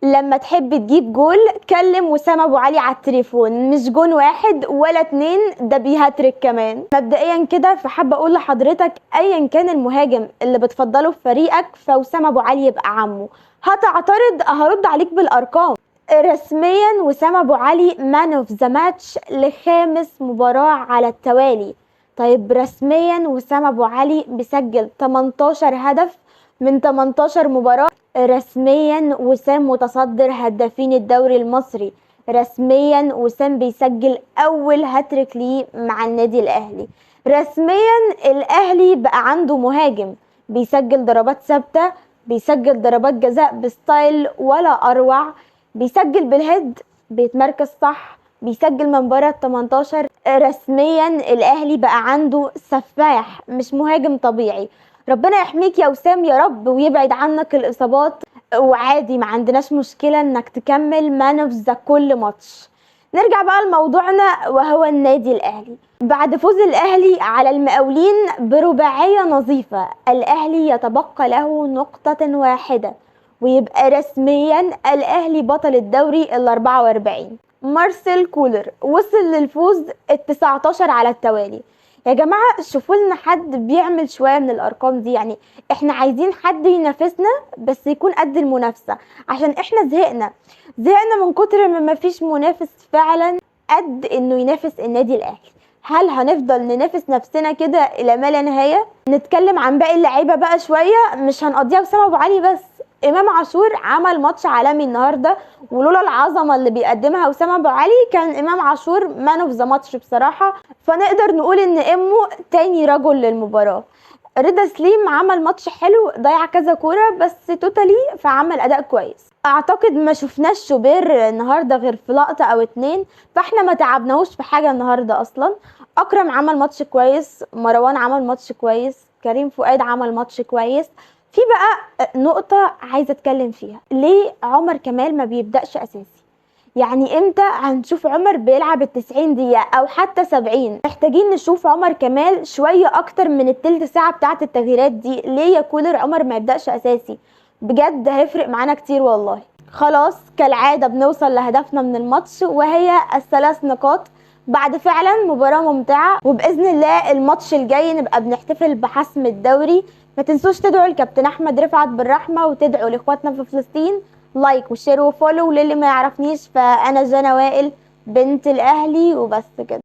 لما تحب تجيب جول كلم وسام ابو علي على التليفون، مش جون واحد ولا اتنين، ده بيهاترك كمان. مبدئيا كده فحابه اقول لحضرتك ايا كان المهاجم اللي بتفضله في فريقك فوسام ابو علي يبقى عمه. هتعترض هرد عليك بالارقام. رسميا وسام ابو علي مان اوف ذا ماتش لخامس مباراه على التوالي. طيب رسميا وسام ابو علي بيسجل 18 هدف من 18 مباراه. رسميا وسام متصدر هدافين الدوري المصري. رسميا وسام بيسجل اول هاتريك ليه مع النادي الاهلي. رسميا الاهلي بقى عنده مهاجم بيسجل ضربات ثابته، بيسجل ضربات جزاء بستايل ولا اروع، بيسجل بالهيد، بيتمركز صح، بيسجل من بره ال 18. رسميا الاهلي بقى عنده سفاح مش مهاجم طبيعي. ربنا يحميك يا وسام يا رب ويبعد عنك الاصابات، وعادي ما عندناش مشكله انك تكمل مان اوف ذا كل ماتش. نرجع بقى لموضوعنا وهو النادي الاهلي. بعد فوز الاهلي على المقاولين برباعيه نظيفه، الاهلي يتبقى له نقطه واحده ويبقى رسميا الاهلي بطل الدوري ال 44. مارسيل كولر وصل للفوز ال 19 على التوالي. يا جماعه شوفوا لنا حد بيعمل شويه من الارقام دي، يعني احنا عايزين حد ينافسنا بس يكون قد المنافسه، عشان احنا زهقنا من كتر ما مفيش منافس فعلا قد انه ينافس النادي الاهلي. هل هنفضل ننافس نفسنا كده الى ما لا نهايه؟ نتكلم عن باقي اللعيبه بقى شويه، مش هنقضيها وسام ابو علي بس. امام عاشور عمل ماتش عالمي النهارده، ولولا العظمه اللي بيقدمها وسام ابو علي كان امام عاشور مان اوف ذا ماتش بصراحه. فنقدر نقول ان امه تاني رجل للمباراه. رضا سليم عمل ماتش حلو، ضيع كذا كوره بس توتالي فعمل اداء كويس. اعتقد ما شفناش شوبير النهارده غير في لقطه او اتنين، فاحنا ما تعبناهوش في حاجه النهارده اصلا. اكرم عمل ماتش كويس، مروان عمل ماتش كويس، كريم فؤاد عمل ماتش كويس. في بقى نقطة عايزة اتكلم فيها، ليه عمر كمال ما بيبدأش اساسي؟ يعني امتى هنشوف عمر بيلعب ال90 دقيقة او حتى 70؟ محتاجين نشوف عمر كمال شوية اكتر من التلت ساعة بتاعة التغييرات دي. ليه يا كولر عمر ما يبدأش اساسي؟ بجد هيفرق معانا كتير والله. خلاص كالعادة بنوصل لهدفنا من الماتش وهي ال3 نقاط بعد فعلا مباراة ممتعة، وبإذن الله الماتش الجاي نبقى بنحتفل بحسم الدوري. ما تنسوش تدعوا الكابتن احمد رفعت بالرحمة وتدعوا لاخواتنا في فلسطين. لايك وشير وفولو، وللي ما يعرفنيش فانا جانا وائل بنت الاهلي وبس كده.